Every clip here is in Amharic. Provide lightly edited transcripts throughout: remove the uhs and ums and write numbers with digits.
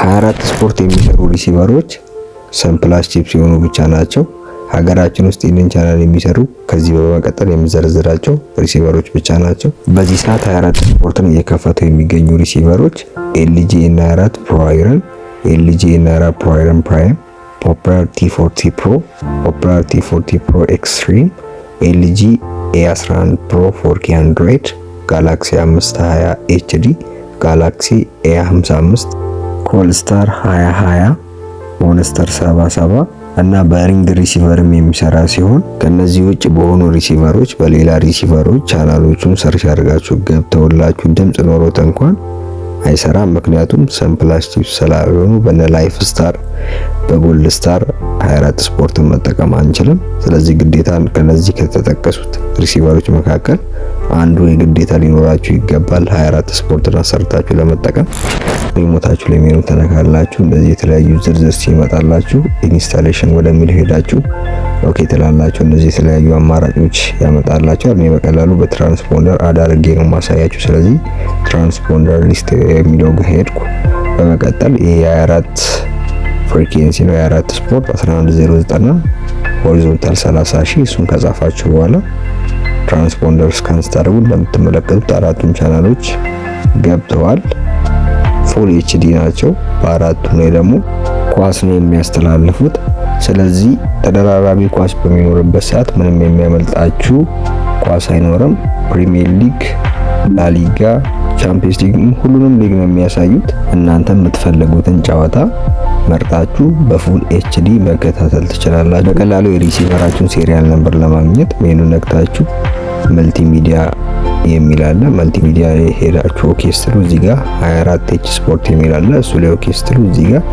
24 ስፖርት የሚሰሩ ሪሲቨሮች ሰንፕላስ ቺፕ ሲሆኑ ብቻ ናቸው። ሀገራችን ውስጥ ይህንን ቻናል የሚሰሩ ከዚህ በመቀጠል የምዘረዝራቸው ሪሲቨሮች ብቻ ናቸው። በዚህ ሰዓት 24 ስፖርትን እየከፈቱ የሚገኙ ሪሲቨሮች ኤልጂ N24 ፕሮ አይረን፣ ኤልጂ N24 ፕሮ አይረን ፕራይም፣ ፖፑላር T40 ፕሮ፣ ፖፑላር T40 ፕሮ ኤክስትሪም፣ ኤልጂ A11 ፕሮ 4K አንድሮይድ፣ ጋላክሲ 520 HD፣ ጋላክሲ A55፣ ኮልስታር 2020፣ ሞንስተር 77 እና በሪንግ ሪሲቨርም የሚሰራ ሲሆን ከነዚህ ውጭ በሆኑ ሪሲቨሮች በሌላ ሪሲቨሮች ቻናሎቹን ሰርች አድርጋችሁ ገብተውላችሁ ድምጽ ኖሮት እንኳን አይሰራም። ምክንያቱም ሰንፕላስ ቺፕ ስላልሆኑ በነ ላይፍ ስታር በጎልድ ስታር 24 ስፖርትን መጠቀም አንችልም። ስለዚህ ግዴታ ከነዚህ ከተጠቀሱት ሪሲቨሮች መካከል አንዱ የግዴታ ሊኖራችሁ ይገባል። 24 ስፖርትን አሰርታችሁ ለመጠቀም ሪሞታችሁ ላይ ሜኑ ተነካላችሁ። እንደዚህ የተለያዩ ዝርዝር ሲመጣላችሁ ኢንስታሌሽን ወደሚል ሄዳችሁ ኦኬ ትላላችሁ። እንደዚህ የተለያዩ አማራጮች ያመጣላችኋል። እኔ በቀላሉ በትራንስፖንደር አዳርጌ ነው ማሳያችሁ። ስለዚህ ትራንስፖንደር ሊስት የሚለው ጋር ሄድኩ። በመቀጠል የ24 ፍሪኩዌንሲ ነው የ24 ስፖርት 11090 ሆሪዞንታል 30000 እሱን ከጻፋችሁ በኋላ ትራንስፖንደር ስካን ስታደርጉ እንደምትመለከቱት አራቱም ቻናሎች ገብተዋል። ፉል ኤችዲ ናቸው። በአራቱም ላይ ደግሞ ኳስ ነው የሚያስተላልፉት። ስለዚህ ተደራራቢ ኳስ በሚኖርበት ሰዓት ምንም የሚያመልጣችሁ ኳስ አይኖርም። ፕሪሚየር ሊግ፣ ላሊጋ፣ ቻምፒየንስ ሊግ ሁሉንም ሊግ ነው የሚያሳዩት። እናንተ የምትፈልጉትን ጨዋታ መርጣችሁ በፉል ኤችዲ መከታተል ትችላላችሁ። በቀላሉ የሪሲቨራችሁን ሴሪያል ነምበር ለማግኘት ሜኑ ነክታችሁ መልቲሚዲያ የሚል አለ። መልቲሚዲያ ላይ ሄዳችሁ ኦኬ ስትሉ እዚህ ጋር 24H ስፖርት የሚል አለ። እሱ ላይ ኦኬ ስትሉ እዚህ ጋር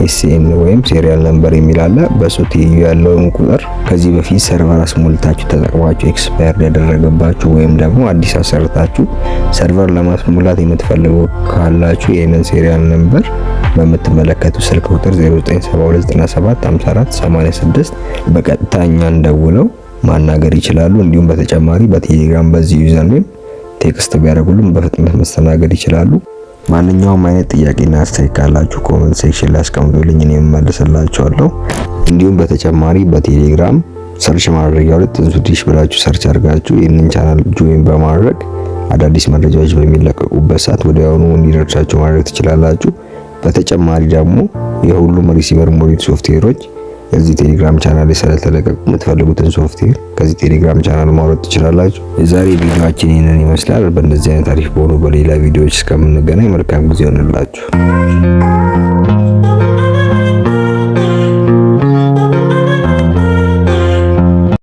ኤስኤን ወይም ሴሪያል ነምበር የሚል አለ። በሱ ትይዩ ያለውን ቁጥር ከዚህ በፊት ሰርቨር አስሞልታችሁ ተጠቅማችሁ ኤክስፓየርድ ያደረገባችሁ ወይም ደግሞ አዲስ አሰርታችሁ ሰርቨር ለማስሞላት የምትፈልጉ ካላችሁ ይሄንን ሴሪያል ነምበር በምትመለከቱ ስልክ ቁጥር 0972975486 በቀጥታ እኛን ደውለው ማናገር ይችላሉ። እንዲሁም በተጨማሪ በቴሌግራም በዚህ ዩዘር ኔም ቴክስት ቢያደርጉልን በፍጥነት መስተናገድ ይችላሉ። ማንኛውም አይነት ጥያቄና አስተያየት ካላችሁ ኮሜንት ሴክሽን ላይ አስቀምጡልኝ፣ እኔም መልስላችኋለሁ። እንዲሁም በተጨማሪ በቴሌግራም ሰርች ማድረጊያው ላይ ትንሱዲሽ ብላችሁ ሰርች አድርጋችሁ ይህንን ቻናል ጆይን በማድረግ አዳዲስ መረጃዎች በሚለቀቁበት ሰዓት ወዲያውኑ እንዲደርሳችሁ ማድረግ ትችላላችሁ። በተጨማሪ ደግሞ የሁሉም ሪሲቨር ሞዴል ሶፍትዌሮች እዚህ ቴሌግራም ቻናል ላይ ስለተለቀቁ የምትፈልጉትን ሶፍትዌር ከዚህ ቴሌግራም ቻናል ማውረድ ትችላላችሁ። የዛሬ ቪዲዮአችን ይህንን ይመስላል። በእንደዚህ አይነት አሪፍ በሆኑ በሌላ ቪዲዮዎች እስከምንገናኝ መልካም ጊዜ ይሆንላችሁ።